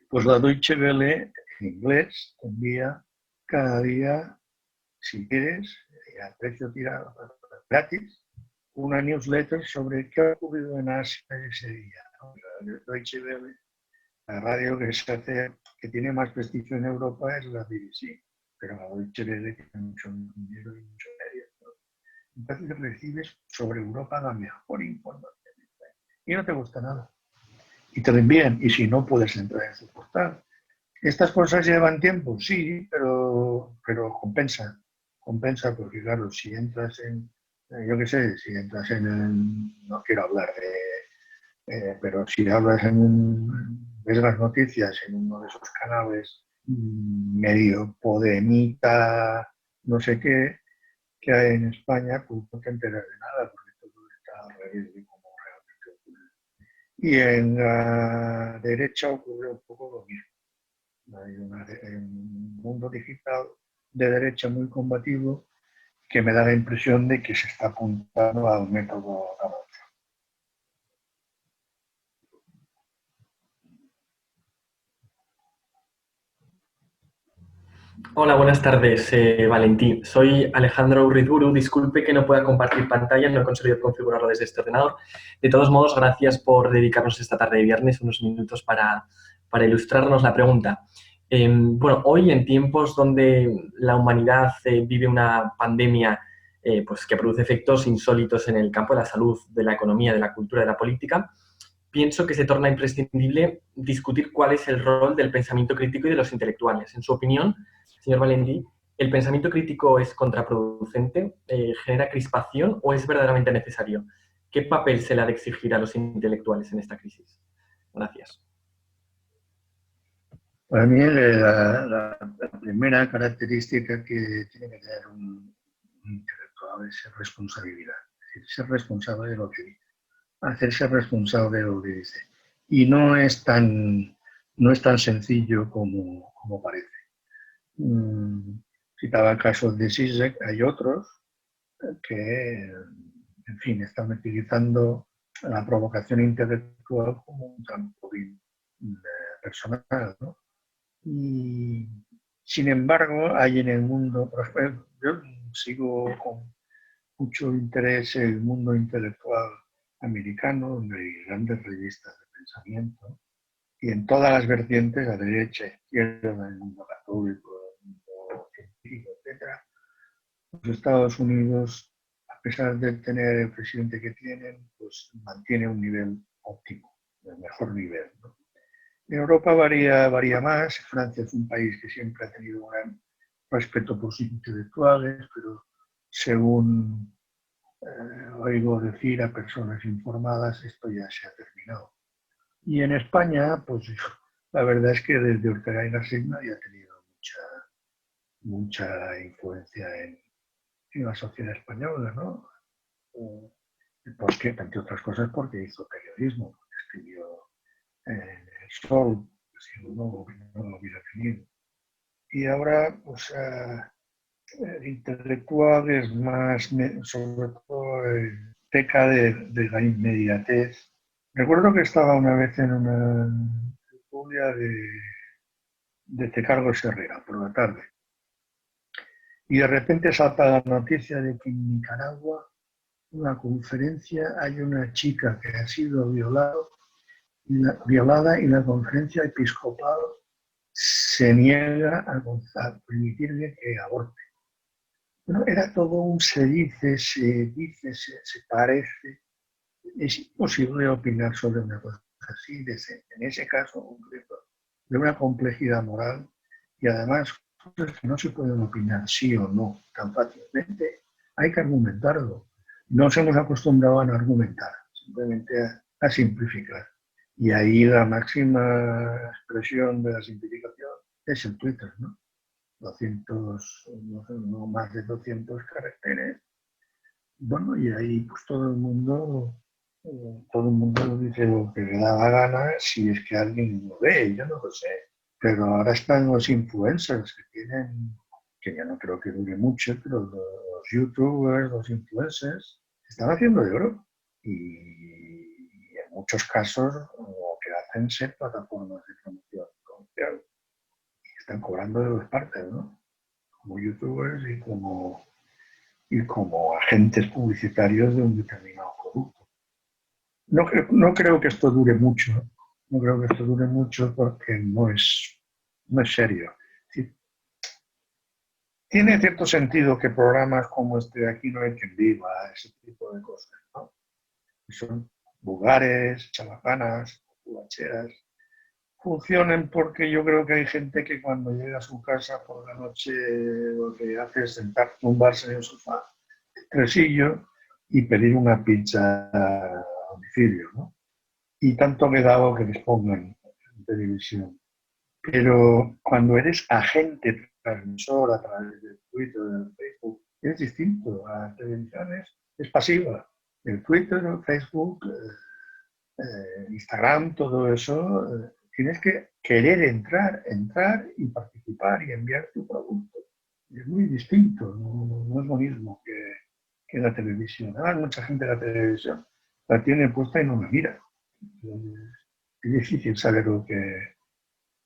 Pues la Deutsche Welle, en inglés, te envía cada día, si quieres, y a precio tirado gratis, una newsletter sobre qué ha ocurrido en Asia ese día. La Deutsche Welle, la radio que tiene más prestigio en Europa es la BBC, pero la Deutsche Welle tiene mucho dinero y mucho medio. Entonces recibes sobre Europa la mejor información y no te gusta nada. Y te lo envían, y si no puedes entrar en su portal. ¿Estas cosas llevan tiempo? Sí, pero compensa. Compensa porque, claro, si entras yo qué sé, si entras no quiero hablar pero si hablas ves las noticias en uno de esos canales medio podemita, no sé qué, que hay en España, pues no te enteras de nada, porque todo está al revés de cómo realmente ocurre. Y en la derecha ocurre un poco lo mismo. Hay un mundo digital de derecha muy combativo que me da la impresión de que se está apuntando al método Donald Trump. Hola, buenas tardes, Valentín. Soy Alejandro Urrizburu. Disculpe que no pueda compartir pantalla, no he conseguido configurarlo desde este ordenador. De todos modos, gracias por dedicarnos esta tarde de viernes unos minutos para ilustrarnos la pregunta. Bueno, hoy en tiempos donde la humanidad vive una pandemia pues que produce efectos insólitos en el campo de la salud, de la economía, de la cultura, de la política, pienso que se torna imprescindible discutir cuál es el rol del pensamiento crítico y de los intelectuales. En su opinión, señor Valentí, ¿el pensamiento crítico es contraproducente, genera crispación o es verdaderamente necesario? ¿Qué papel se le ha de exigir a los intelectuales en esta crisis? Gracias. Para mí la primera característica que tiene que tener un intelectual es ser responsabilidad, es decir, ser responsable de lo que dice, hacerse responsable de lo que dice. Y no es tan sencillo como parece. Citaba el caso de Zizek, hay otros que, en fin, están utilizando la provocación intelectual como un trampolín personal, ¿no? Y, sin embargo, hay en el mundo, por ejemplo, yo sigo con mucho interés el mundo intelectual americano, donde hay grandes revistas de pensamiento, y en todas las vertientes, la derecha, izquierda, el mundo católico, el mundo científico, etc. Los Estados Unidos, a pesar de tener el presidente que tienen, pues mantiene un nivel óptimo, el mejor nivel, ¿no? En Europa varía más. Francia es un país que siempre ha tenido un gran respeto por sus intelectuales, pero según oigo decir a personas informadas, esto ya se ha terminado. Y en España, pues la verdad es que desde Ortega y Gasset nadie ha tenido mucha influencia en la sociedad española, ¿no? Porque, entre otras cosas, porque hizo periodismo, porque escribió El Sol, si no lo hubiera tenido. Y ahora, pues, el intelectual es más, sobre todo, peca de la inmediatez. Recuerdo que estaba una vez en una tertulia de Carlos Herrera por la tarde, y de repente salta la noticia de que en Nicaragua, en una conferencia, hay una chica que ha sido violada y la conferencia episcopal se niega a permitirle que aborte. Bueno, era todo un se dice, se parece. Es imposible opinar sobre una cosa así, en ese caso concreto, de una complejidad moral, y además cosas que no se pueden opinar sí o no tan fácilmente. Hay que argumentarlo. No nos hemos acostumbrado a no argumentar, simplemente a simplificar. Y ahí la máxima expresión de la simplificación es el Twitter, ¿no? 200, no más de 200 caracteres. Bueno, y ahí pues todo el mundo dice lo que le da la gana, si es que alguien lo ve, yo no lo sé. Pero ahora están los influencers que tienen, que ya no creo que dure mucho, pero los youtubers, los influencers, están haciendo de oro. Y en muchos casos lo que hacen es ser plataformas de promoción comercial. Y están cobrando de dos partes, ¿no? Como youtubers y como agentes publicitarios de un determinado producto. No creo que esto dure mucho, no creo que esto dure mucho porque no es serio. Sí, tiene cierto sentido que programas como este de Aquí no hay quien viva, ese tipo de cosas, ¿no? Que son vulgares, chalapanas, cubacheras, funcionen porque yo creo que hay gente que cuando llega a su casa por la noche lo que hace es tumbarse en el sofá, tresillo, y pedir una pizza a domicilio, ¿no? Y tanto me dado que les pongan en televisión. Pero cuando eres agente transmisor a través del Twitter, del Facebook, es distinto. La televisión es pasiva. El Twitter, el Facebook, Instagram, todo eso, tienes que querer entrar y participar y enviar tu producto. Es muy distinto, no es lo mismo que la televisión. Además, mucha gente de la televisión la tiene puesta y no la mira. Es difícil saber lo que,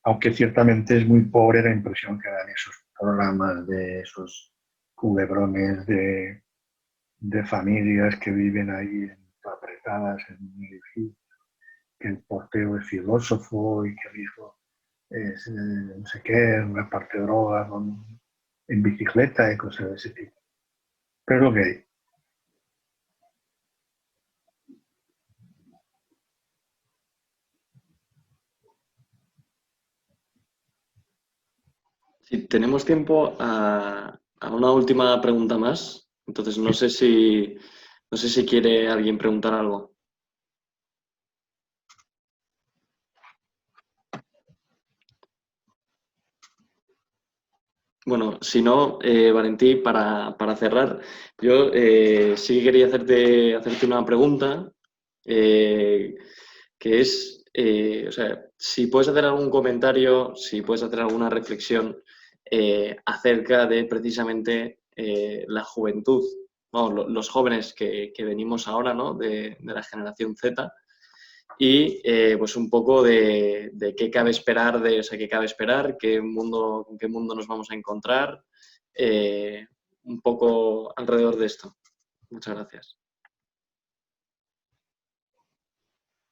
aunque ciertamente es muy pobre la impresión que dan esos programas de esos culebrones de familias que viven ahí apretadas en un edificio, que el portero es filósofo y que el hijo es no sé qué, reparte droga en bicicleta y cosas de ese tipo. Pero es lo que hay. Sí, tenemos tiempo a una última pregunta más. Entonces, no sé si quiere alguien preguntar algo. Bueno, si no, Valentí, para cerrar, yo sí quería hacerte una pregunta, que es, o sea, si puedes hacer algún comentario, si puedes hacer alguna reflexión acerca de precisamente la juventud, ¿no? Los jóvenes que venimos ahora, ¿no? de la generación Z, y pues un poco de qué cabe esperar, o sea, qué cabe esperar, con qué mundo nos vamos a encontrar, un poco alrededor de esto. Muchas gracias.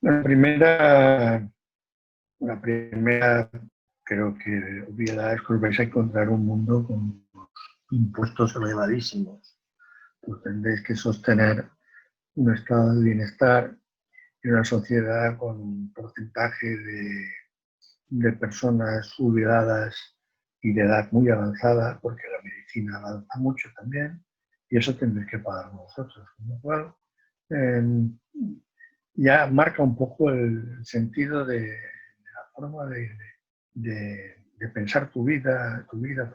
La primera creo que obviedad es que os vais a encontrar un mundo con impuestos elevadísimos. Pues tendréis que sostener un estado de bienestar y una sociedad con un porcentaje de personas jubiladas y de edad muy avanzada, porque la medicina avanza mucho también, y eso tendréis que pagar vosotros. Con lo cual, ya marca un poco el sentido de la forma de pensar tu vida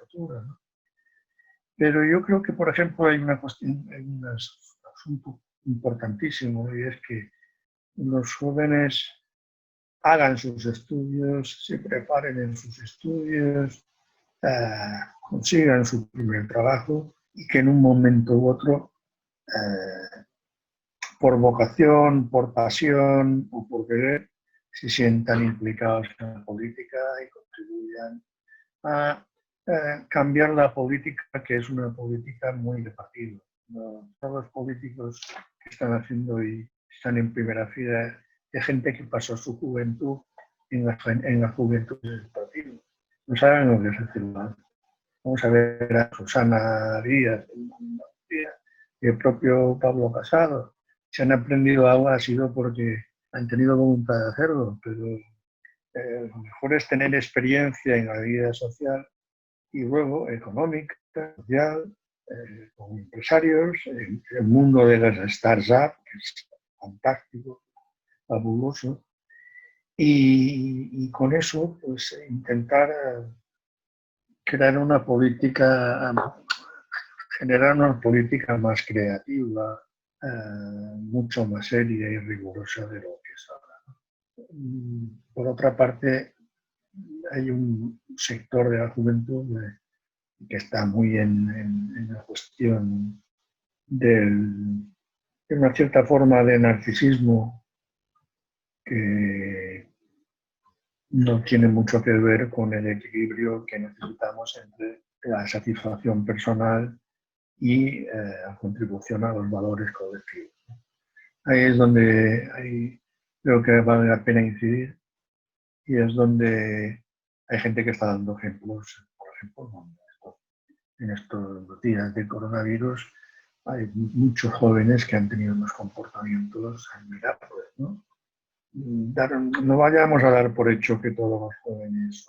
futura, ¿no? Pero yo creo que, por ejemplo, hay un asunto importantísimo, y es que los jóvenes hagan sus estudios, se preparen en sus estudios, consigan su primer trabajo y que en un momento u otro, por vocación, por pasión o por querer, se sientan implicados en la política y contribuyan a cambiar la política, que es una política muy de partido. No, todos los políticos que están haciendo y están en primera fila de gente que pasó su juventud en la juventud del partido. No saben lo que es el ciudadano. Vamos a ver a Susana Díaz y el propio Pablo Casado. Si han aprendido algo ha sido porque han tenido voluntad de hacerlo, pero lo mejor es tener experiencia en la vida social y luego económica, social, con empresarios, en el mundo de las startups, que es fantástico, fabuloso, y con eso pues intentar crear una política, generar una política más creativa, mucho más seria y rigurosa de lo que es ahora. Por otra parte, hay un sector de la juventud que está muy en la cuestión de una cierta forma de narcisismo que no tiene mucho que ver con el equilibrio que necesitamos entre la satisfacción personal y la contribución a los valores colectivos. Ahí es donde creo que vale la pena incidir, y es donde hay gente que está dando ejemplos. Por ejemplo, en estos días de coronavirus hay muchos jóvenes que han tenido unos comportamientos admirables, ¿no? No vayamos a dar por hecho que todos los jóvenes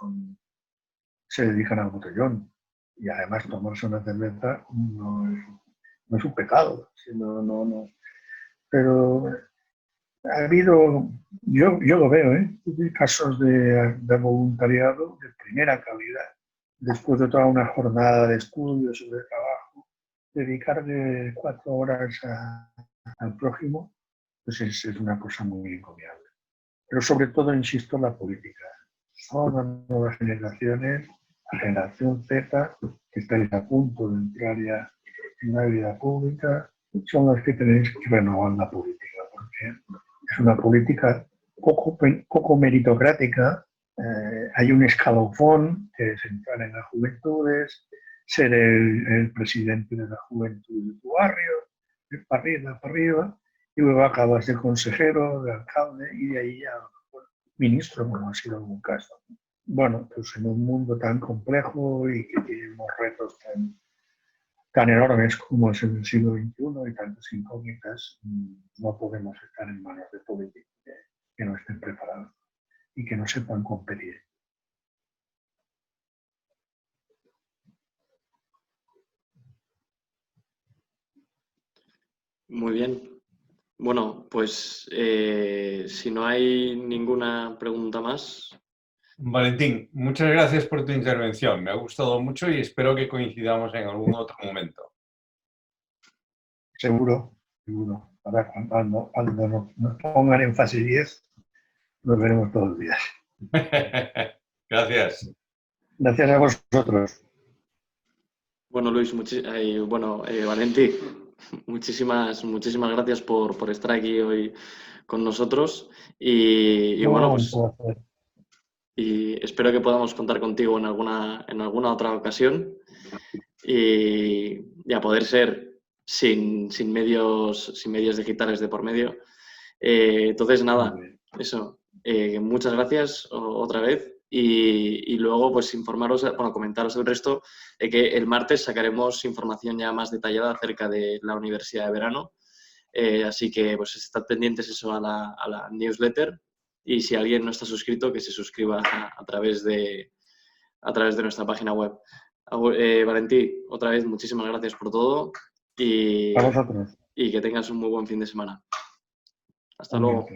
se dedican al botellón, y además tomarse una cerveza no es un pecado, no. Pero ha habido, yo lo veo, casos de voluntariado de primera calidad, después de toda una jornada de estudios y de trabajo, dedicarle 4 horas al prójimo, pues es una cosa muy encomiable. Pero sobre todo, insisto, la política. Son las nuevas generaciones, la generación Z, que estáis a punto de entrar ya en la vida pública, son las que tenéis que renovar la política, porque es una política poco meritocrática, hay un escalafón que es entrar en las juventudes, ser el presidente de la juventud de tu barrio, para arriba, y luego acabas de consejero, de alcalde, y de ahí ya ministro, como ha sido algún caso. Bueno, pues en un mundo tan complejo y que tiene unos retos tan enormes como es en el siglo XXI y tantas incógnitas, no podemos estar en manos de políticos que no estén preparados y que no sepan competir. Muy bien. Bueno, pues si no hay ninguna pregunta más. Valentín, muchas gracias por tu intervención. Me ha gustado mucho y espero que coincidamos en algún otro momento. Seguro. Ahora, cuando nos pongan en fase 10, nos veremos todos los días. Gracias. Gracias a vosotros. Bueno, Luis, Valentí, muchísimas gracias por estar aquí hoy con nosotros y bueno, pues y espero que podamos contar contigo en alguna otra ocasión y a poder ser sin medios digitales de por medio. Entonces, nada, eso. Muchas gracias otra vez y luego pues comentaros el resto de que el martes sacaremos información ya más detallada acerca de la universidad de verano. Así que pues estad pendientes eso a la newsletter y si alguien no está suscrito que se suscriba a través de nuestra página web. Valentí, otra vez muchísimas gracias por todo y A vosotros. que tengas un muy buen fin de semana. Hasta luego.